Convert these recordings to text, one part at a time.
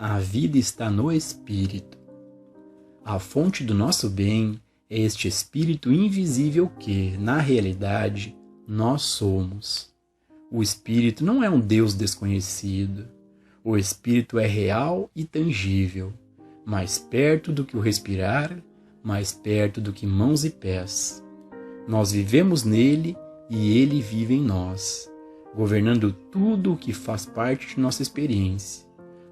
A vida está no Espírito. A fonte do nosso bem é este Espírito invisível que, na realidade, nós somos. O Espírito não é um Deus desconhecido. O Espírito é real e tangível, mais perto do que o respirar, mais perto do que mãos e pés. Nós vivemos nele e ele vive em nós, governando tudo o que faz parte de nossa experiência,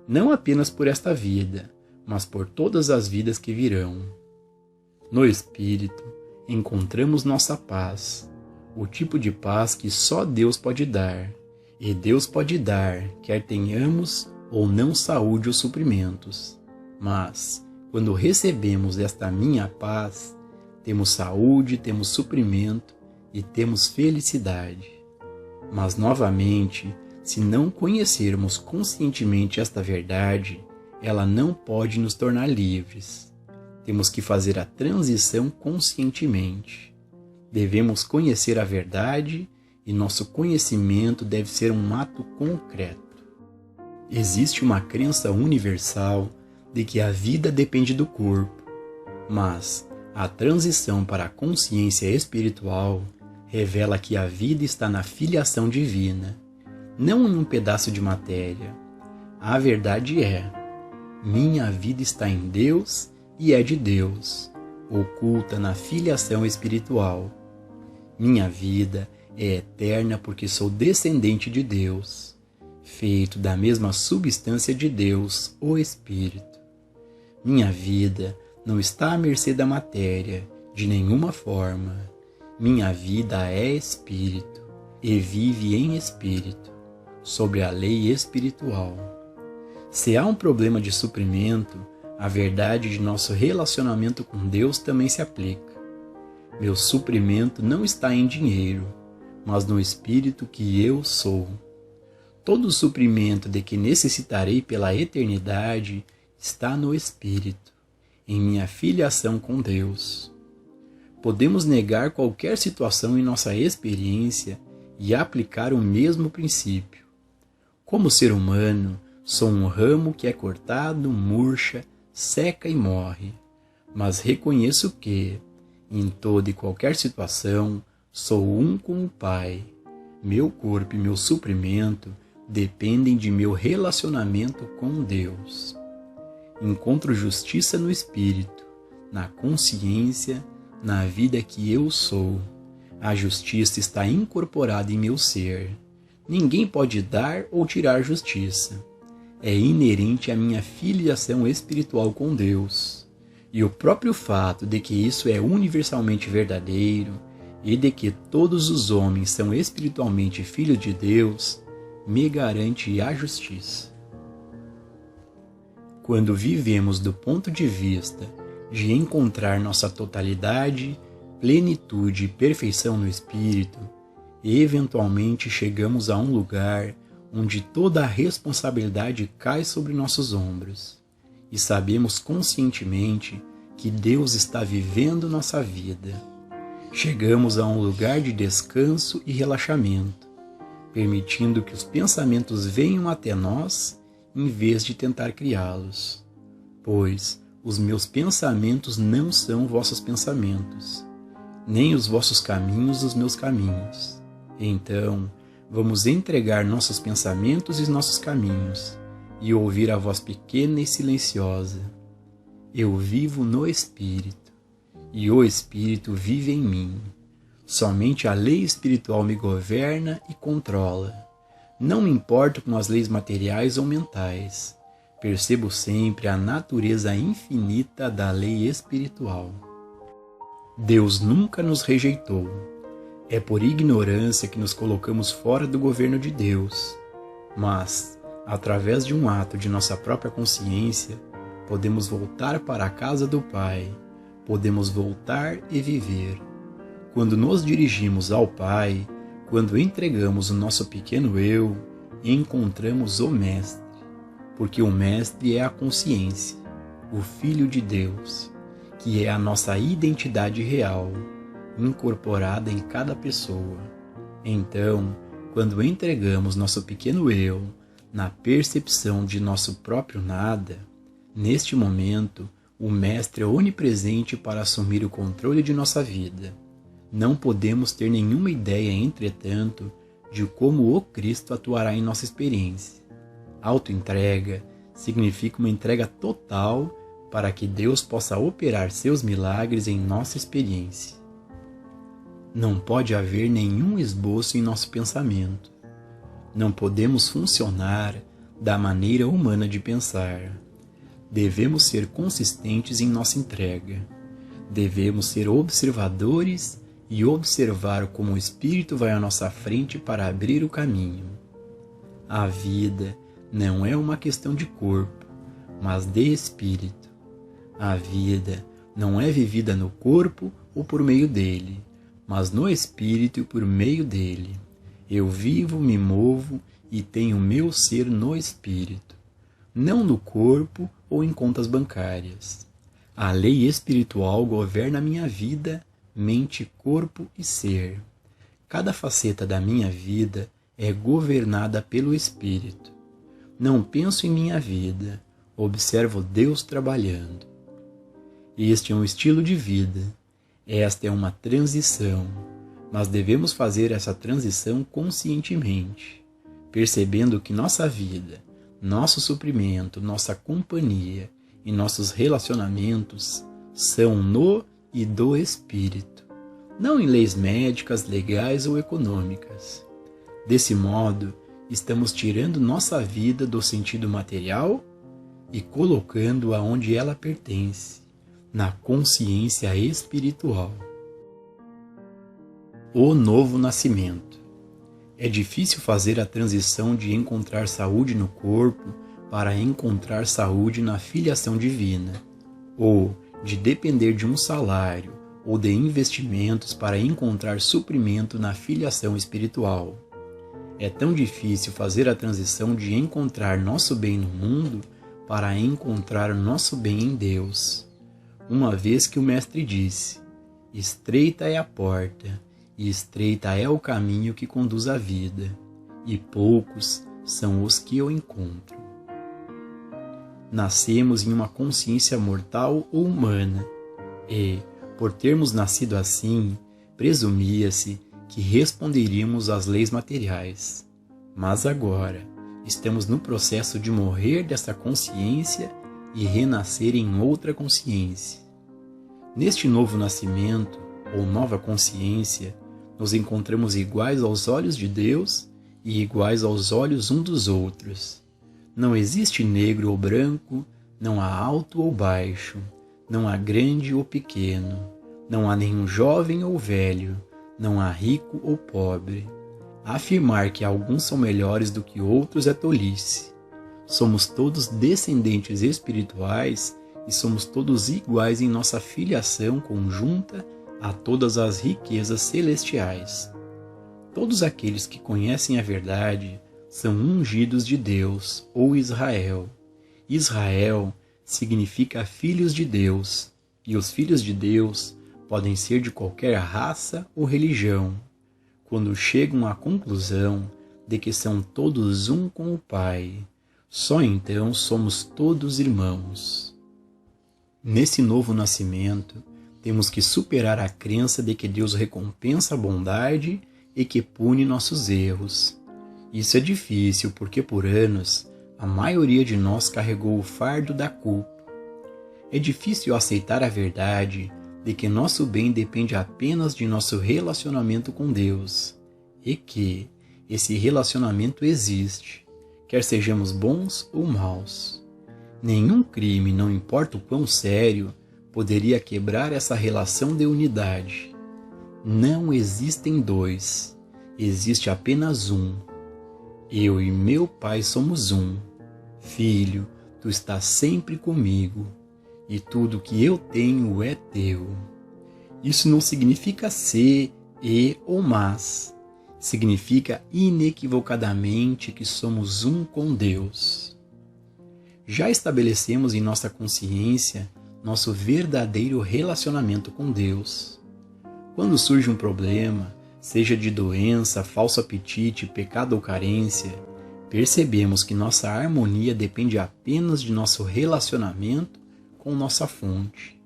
não apenas por esta vida, mas por todas as vidas que virão. No Espírito, encontramos nossa paz, o tipo de paz que só Deus pode dar, e Deus pode dar, quer tenhamos ou não saúde ou suprimentos. Mas, quando recebemos esta minha paz, temos saúde, temos suprimento e temos felicidade. Mas, novamente, se não conhecermos conscientemente esta verdade, ela não pode nos tornar livres. Temos que fazer a transição conscientemente. Devemos conhecer a verdade e nosso conhecimento deve ser um ato concreto. Existe uma crença universal de que a vida depende do corpo, mas a transição para a consciência espiritual revela que a vida está na filiação divina, não em um pedaço de matéria. A verdade é: minha vida está em Deus e é de Deus, oculta na filiação espiritual. Minha vida é eterna porque sou descendente de Deus, feito da mesma substância de Deus, o Espírito. Minha vida não está à mercê da matéria, de nenhuma forma. Minha vida é Espírito e vive em Espírito, sobre a lei espiritual. Se há um problema de suprimento, a verdade de nosso relacionamento com Deus também se aplica. Meu suprimento não está em dinheiro, mas no Espírito que eu sou. Todo o suprimento de que necessitarei pela eternidade está no Espírito, em minha filiação com Deus. Podemos negar qualquer situação em nossa experiência e aplicar o mesmo princípio. Como ser humano, sou um ramo que é cortado, murcha, seca e morre, mas reconheço que, em toda e qualquer situação, sou um com o Pai. Meu corpo e meu suprimento dependem de meu relacionamento com Deus. Encontro justiça no Espírito, na consciência, na vida que eu sou. A justiça está incorporada em meu ser. Ninguém pode dar ou tirar justiça. É inerente à minha filiação espiritual com Deus. E o próprio fato de que isso é universalmente verdadeiro e de que todos os homens são espiritualmente filhos de Deus, me garante a justiça. Quando vivemos do ponto de vista de encontrar nossa totalidade, plenitude e perfeição no Espírito, eventualmente chegamos a um lugar onde toda a responsabilidade cai sobre nossos ombros e sabemos conscientemente que Deus está vivendo nossa vida. Chegamos a um lugar de descanso e relaxamento, permitindo que os pensamentos venham até nós em vez de tentar criá-los, pois os meus pensamentos não são vossos pensamentos, nem os vossos caminhos os meus caminhos. Então, vamos entregar nossos pensamentos e nossos caminhos e ouvir a voz pequena e silenciosa. Eu vivo no Espírito, e o Espírito vive em mim. Somente a lei espiritual me governa e controla. Não me importo com as leis materiais ou mentais. Percebo sempre a natureza infinita da lei espiritual. Deus nunca nos rejeitou. É por ignorância que nos colocamos fora do governo de Deus. Mas, através de um ato de nossa própria consciência, podemos voltar para a casa do Pai. Podemos voltar e viver. Quando nos dirigimos ao Pai, quando entregamos o nosso pequeno eu, encontramos o Mestre, porque o Mestre é a consciência, o Filho de Deus, que é a nossa identidade real, incorporada em cada pessoa. Então, quando entregamos nosso pequeno eu, na percepção de nosso próprio nada, neste momento, o Mestre é onipresente para assumir o controle de nossa vida. Não podemos ter nenhuma ideia, entretanto, de como o Cristo atuará em nossa experiência. Autoentrega significa uma entrega total para que Deus possa operar seus milagres em nossa experiência. Não pode haver nenhum esboço em nosso pensamento. Não podemos funcionar da maneira humana de pensar. Devemos ser consistentes em nossa entrega. Devemos ser observadores e observar como o Espírito vai à nossa frente para abrir o caminho. A vida não é uma questão de corpo, mas de espírito. A vida não é vivida no corpo ou por meio dele, mas no espírito e por meio dele. Eu vivo, me movo e tenho meu ser no espírito, não no corpo ou em contas bancárias. A lei espiritual governa minha vida, mente, corpo e ser. Cada faceta da minha vida é governada pelo espírito. Não penso em minha vida, observo Deus trabalhando. Este é um estilo de vida. Esta é uma transição, mas devemos fazer essa transição conscientemente, percebendo que nossa vida, nosso suprimento, nossa companhia e nossos relacionamentos são no e do Espírito, não em leis médicas, legais ou econômicas. Desse modo, estamos tirando nossa vida do sentido material e colocando-a onde ela pertence, na consciência espiritual. O novo nascimento. É difícil fazer a transição de encontrar saúde no corpo para encontrar saúde na filiação divina, ou de depender de um salário ou de investimentos para encontrar suprimento na filiação espiritual. É tão difícil fazer a transição de encontrar nosso bem no mundo para encontrar nosso bem em Deus. Uma vez que o Mestre disse: estreita é a porta, e estreita é o caminho que conduz à vida, e poucos são os que o encontram. Nascemos em uma consciência mortal ou humana, e, por termos nascido assim, presumia-se que responderíamos às leis materiais. Mas agora, estamos no processo de morrer dessa consciência e renascer em outra consciência. Neste novo nascimento, ou nova consciência, nos encontramos iguais aos olhos de Deus e iguais aos olhos um dos outros. Não existe negro ou branco, não há alto ou baixo, não há grande ou pequeno, não há nenhum jovem ou velho, não há rico ou pobre. Afirmar que alguns são melhores do que outros é tolice. Somos todos descendentes espirituais e somos todos iguais em nossa filiação conjunta a todas as riquezas celestiais. Todos aqueles que conhecem a verdade são ungidos de Deus, ou Israel. Israel significa filhos de Deus, e os filhos de Deus podem ser de qualquer raça ou religião, quando chegam à conclusão de que são todos um com o Pai. Só então somos todos irmãos. Nesse novo nascimento, temos que superar a crença de que Deus recompensa a bondade e que pune nossos erros. Isso é difícil porque por anos a maioria de nós carregou o fardo da culpa. É difícil aceitar a verdade de que nosso bem depende apenas de nosso relacionamento com Deus e que esse relacionamento existe, quer sejamos bons ou maus. Nenhum crime, não importa o quão sério, poderia quebrar essa relação de unidade. Não existem dois, existe apenas um. Eu e meu Pai somos um. Filho, tu estás sempre comigo, e tudo que eu tenho é teu. Isso não significa ser, ou mas. Significa inequivocadamente que somos um com Deus. Já estabelecemos em nossa consciência nosso verdadeiro relacionamento com Deus. Quando surge um problema, seja de doença, falso apetite, pecado ou carência, percebemos que nossa harmonia depende apenas de nosso relacionamento com nossa fonte.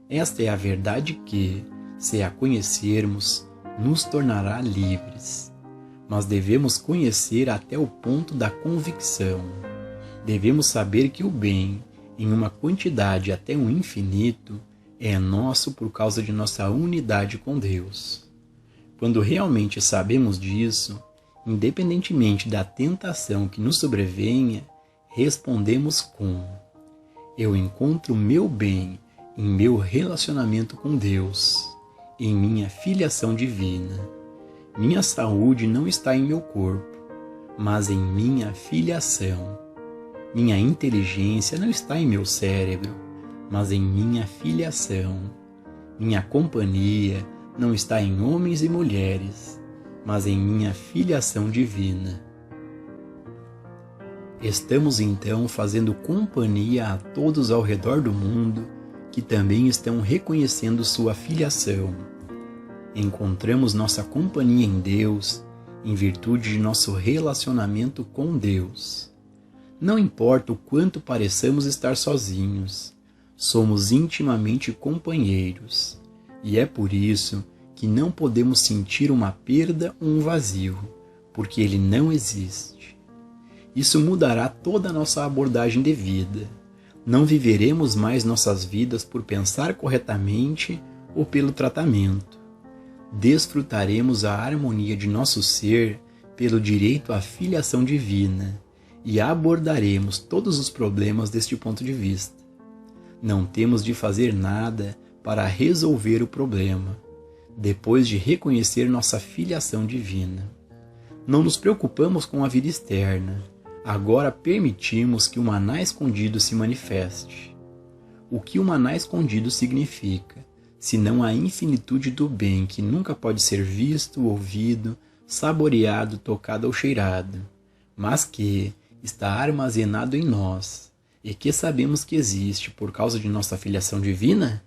Esta é a verdade que, se a conhecermos, nos tornará livres. Mas devemos conhecer até o ponto da convicção. Devemos saber que o bem, em uma quantidade até o infinito, é nosso por causa de nossa unidade com Deus. Quando realmente sabemos disso, independentemente da tentação que nos sobrevenha, respondemos com: eu encontro meu bem em meu relacionamento com Deus, em minha filiação divina. Minha saúde não está em meu corpo, mas em minha filiação. Minha inteligência não está em meu cérebro, mas em minha filiação. Minha companhia não está em homens e mulheres, mas em minha filiação divina. Estamos então fazendo companhia a todos ao redor do mundo que também estão reconhecendo sua filiação. Encontramos nossa companhia em Deus em virtude de nosso relacionamento com Deus. Não importa o quanto pareçamos estar sozinhos, somos intimamente companheiros, e é por isso que não podemos sentir uma perda ou um vazio, porque ele não existe. Isso mudará toda a nossa abordagem de vida. Não viveremos mais nossas vidas por pensar corretamente ou pelo tratamento. Desfrutaremos a harmonia de nosso ser pelo direito à filiação divina e abordaremos todos os problemas deste ponto de vista. Não temos de fazer nada para resolver o problema, depois de reconhecer nossa filiação divina. Não nos preocupamos com a vida externa. Agora permitimos que o maná escondido se manifeste. O que o maná escondido significa, senão a infinitude do bem que nunca pode ser visto, ouvido, saboreado, tocado ou cheirado, mas que está armazenado em nós e que sabemos que existe por causa de nossa filiação divina?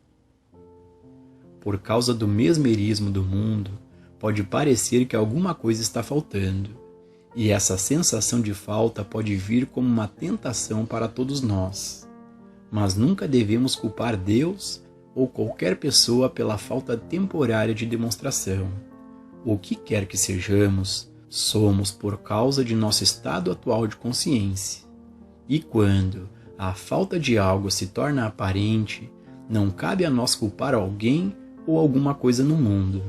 Por causa do mesmerismo do mundo, pode parecer que alguma coisa está faltando, e essa sensação de falta pode vir como uma tentação para todos nós. Mas nunca devemos culpar Deus ou qualquer pessoa pela falta temporária de demonstração. O que quer que sejamos, somos por causa de nosso estado atual de consciência. E quando a falta de algo se torna aparente, não cabe a nós culpar alguém ou alguma coisa no mundo,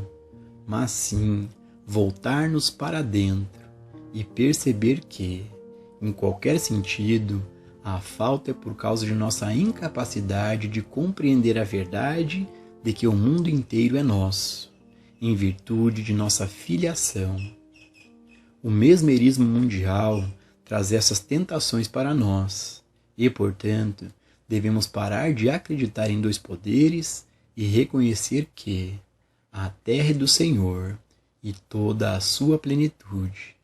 mas sim voltar-nos para dentro e perceber que, em qualquer sentido, a falta é por causa de nossa incapacidade de compreender a verdade de que o mundo inteiro é nosso, em virtude de nossa filiação. O mesmerismo mundial traz essas tentações para nós e, portanto, devemos parar de acreditar em dois poderes e reconhecer que a terra é do Senhor e toda a sua plenitude.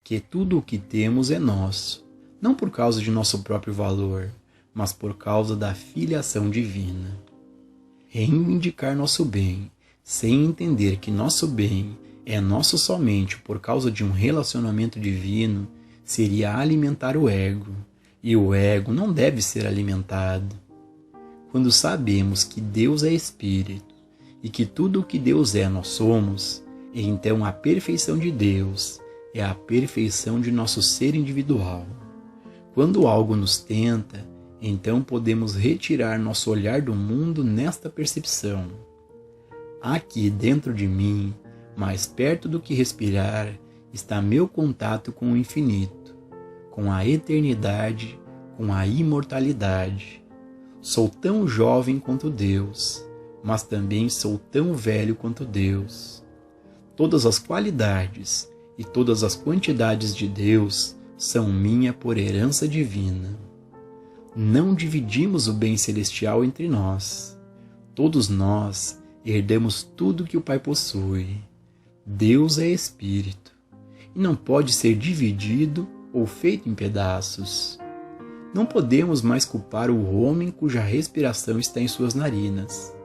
Que tudo o que temos é nosso, não por causa de nosso próprio valor, mas por causa da filiação divina. Reivindicar nosso bem, sem entender que nosso bem é nosso somente por causa de um relacionamento divino, seria alimentar o ego, e o ego não deve ser alimentado. Quando sabemos que Deus é Espírito, e que tudo o que Deus é nós somos, então a perfeição de Deus é a perfeição de nosso ser individual. Quando algo nos tenta, então podemos retirar nosso olhar do mundo nesta percepção. Aqui dentro de mim, mais perto do que respirar, está meu contato com o infinito, com a eternidade, com a imortalidade. Sou tão jovem quanto Deus, mas também sou tão velho quanto Deus. Todas as qualidades e todas as quantidades de Deus são minha por herança divina. Não dividimos o bem celestial entre nós. Todos nós herdamos tudo que o Pai possui. Deus é Espírito e não pode ser dividido ou feito em pedaços. Não podemos mais culpar o homem cuja respiração está em suas narinas.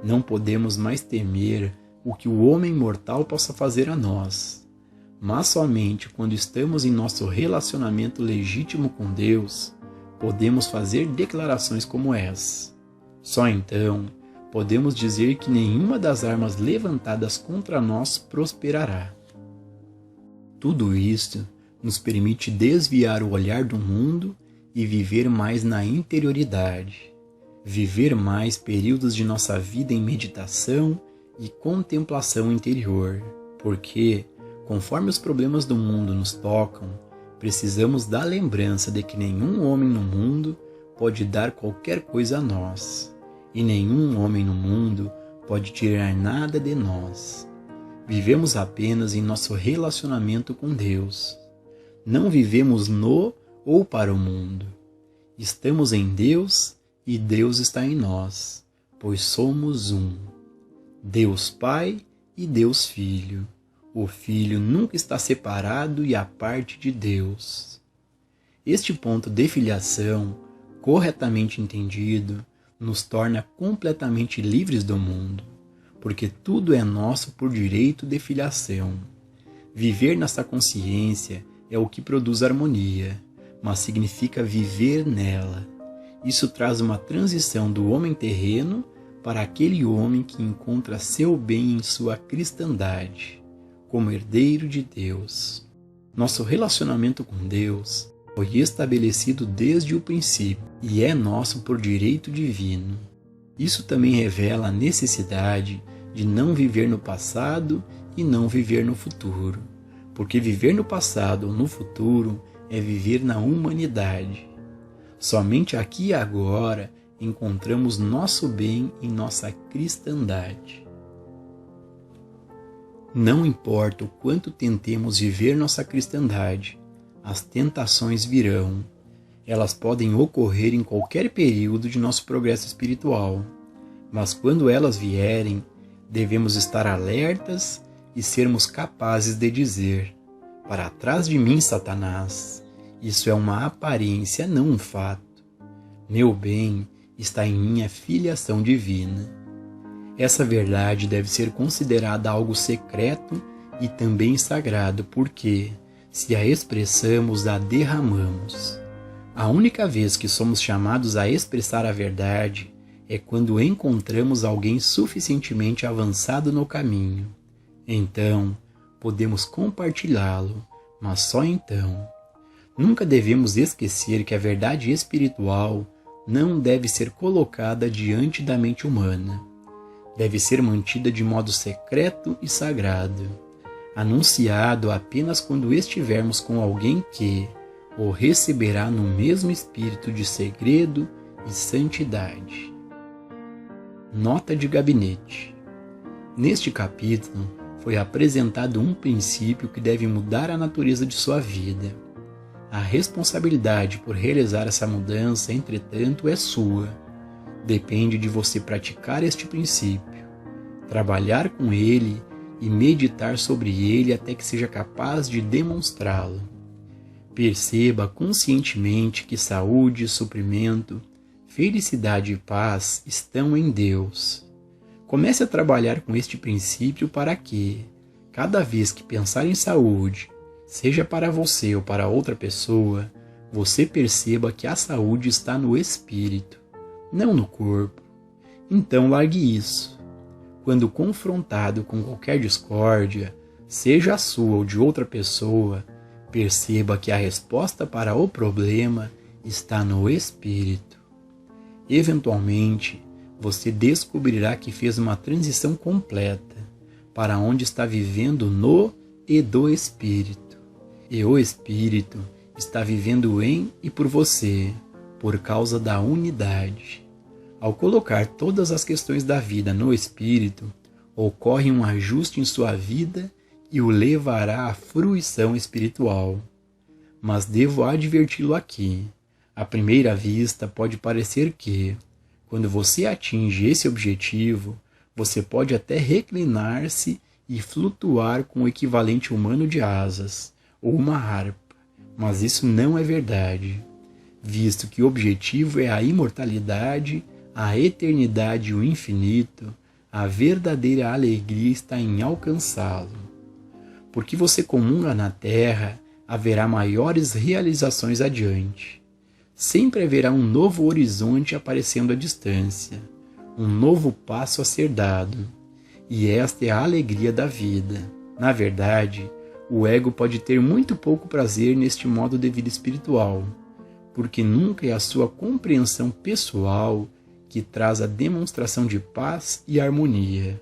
Não podemos mais temer o que o homem mortal possa fazer a nós. mas somente quando estamos em nosso relacionamento legítimo com Deus, podemos fazer declarações como essa. Só então podemos dizer que nenhuma das armas levantadas contra nós prosperará. Tudo isto nos permite desviar o olhar do mundo e viver mais na interioridade, viver mais períodos de nossa vida em meditação e contemplação interior, porque, conforme os problemas do mundo nos tocam, precisamos da lembrança de que nenhum homem no mundo pode dar qualquer coisa a nós, e nenhum homem no mundo pode tirar nada de nós. Vivemos apenas em nosso relacionamento com Deus. Não vivemos no ou para o mundo. Estamos em Deus e Deus está em nós, pois somos um. Deus Pai e Deus Filho. O Filho nunca está separado e à parte de Deus. Este ponto de filiação, corretamente entendido, nos torna completamente livres do mundo, porque tudo é nosso por direito de filiação. Viver nessa consciência é o que produz harmonia, mas significa viver nela. Isso traz uma transição do homem terreno para aquele homem que encontra seu bem em sua cristandade, como herdeiro de Deus. Nosso relacionamento com Deus foi estabelecido desde o princípio e é nosso por direito divino. Isso também revela a necessidade de não viver no passado e não viver no futuro, porque viver no passado ou no futuro é viver na humanidade. Somente aqui e agora encontramos nosso bem em nossa cristandade. Não importa o quanto tentemos viver nossa cristandade, as tentações virão. Elas podem ocorrer em qualquer período de nosso progresso espiritual, mas quando elas vierem, devemos estar alertas e sermos capazes de dizer: para trás de mim, Satanás, isso é uma aparência, não um fato. Meu bem está em minha filiação divina. Essa verdade deve ser considerada algo secreto e também sagrado, porque, se a expressamos, a derramamos. A única vez que somos chamados a expressar a verdade é quando encontramos alguém suficientemente avançado no caminho. Então, podemos compartilhá-lo, mas só então. Nunca devemos esquecer que a verdade espiritual não deve ser colocada diante da mente humana. Deve ser mantida de modo secreto e sagrado, anunciado apenas quando estivermos com alguém que o receberá no mesmo espírito de segredo e santidade. Nota de gabinete. Neste capítulo, foi apresentado um princípio que deve mudar a natureza de sua vida. A responsabilidade por realizar essa mudança, entretanto, é sua. Depende de você praticar este princípio, trabalhar com ele e meditar sobre ele até que seja capaz de demonstrá-lo. Perceba conscientemente que saúde, suprimento, felicidade e paz estão em Deus. Comece a trabalhar com este princípio para que, cada vez que pensar em saúde, seja para você ou para outra pessoa, você perceba que a saúde está no espírito, não no corpo. Então largue isso. Quando confrontado com qualquer discórdia, seja a sua ou de outra pessoa, perceba que a resposta para o problema está no espírito. Eventualmente, você descobrirá que fez uma transição completa para onde está vivendo no e do espírito. E o espírito está vivendo em e por você, por causa da unidade. Ao colocar todas as questões da vida no espírito, ocorre um ajuste em sua vida e o levará à fruição espiritual. Mas devo adverti-lo aqui. À primeira vista pode parecer que, quando você atinge esse objetivo, você pode até reclinar-se e flutuar com o equivalente humano de asas, ou uma harpa, mas isso não é verdade, visto que o objetivo é a imortalidade, a eternidade e o infinito. A verdadeira alegria está em alcançá-lo. Porque você comunga na terra, haverá maiores realizações adiante. Sempre haverá um novo horizonte aparecendo à distância, um novo passo a ser dado. E esta é a alegria da vida. Na verdade, o ego pode ter muito pouco prazer neste modo de vida espiritual, porque nunca é a sua compreensão pessoal que traz a demonstração de paz e harmonia.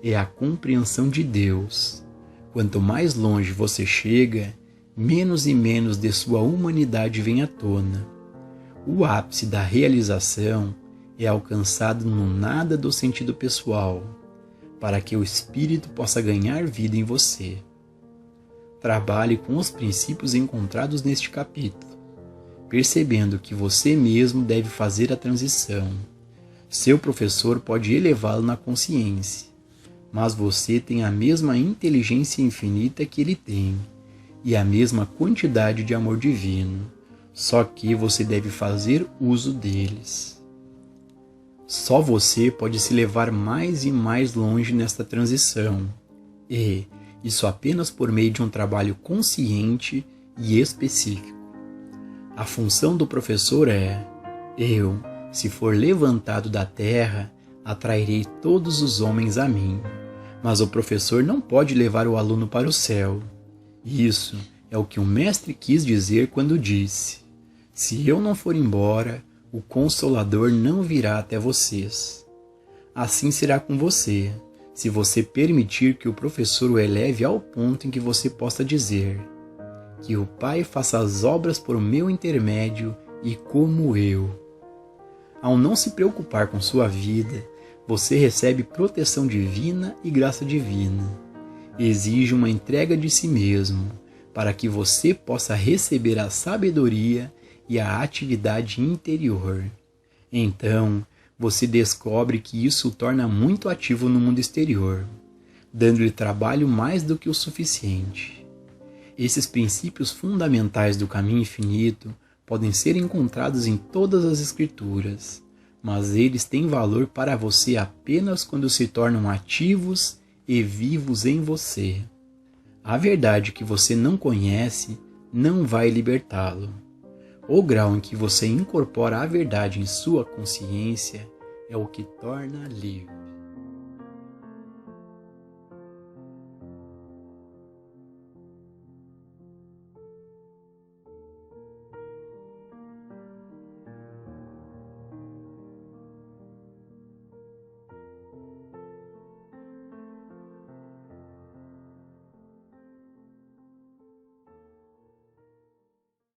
É a compreensão de Deus. Quanto mais longe você chega, menos e menos de sua humanidade vem à tona. O ápice da realização é alcançado no nada do sentido pessoal, para que o espírito possa ganhar vida em você. Trabalhe com os princípios encontrados neste capítulo, percebendo que você mesmo deve fazer a transição. Seu professor pode elevá-lo na consciência, mas você tem a mesma inteligência infinita que ele tem, e a mesma quantidade de amor divino, só que você deve fazer uso deles. Só você pode se levar mais e mais longe nesta transição, e isso apenas por meio de um trabalho consciente e específico. A função do professor é: eu, se for levantado da terra, atrairei todos os homens a mim. Mas o professor não pode levar o aluno para o céu. Isso é o que o mestre quis dizer quando disse: se eu não for embora, o Consolador não virá até vocês. Assim será com você, se você permitir que o professor o eleve ao ponto em que você possa dizer: que o Pai faça as obras por meu intermédio e como eu. Ao não se preocupar com sua vida, você recebe proteção divina e graça divina. Exige uma entrega de si mesmo, para que você possa receber a sabedoria e a atividade interior. Então, você descobre que isso o torna muito ativo no mundo exterior, dando-lhe trabalho mais do que o suficiente. Esses princípios fundamentais do caminho infinito podem ser encontrados em todas as escrituras, mas eles têm valor para você apenas quando se tornam ativos e vivos em você. A verdade que você não conhece não vai libertá-lo. O grau em que você incorpora a verdade em sua consciência é o que torna livre.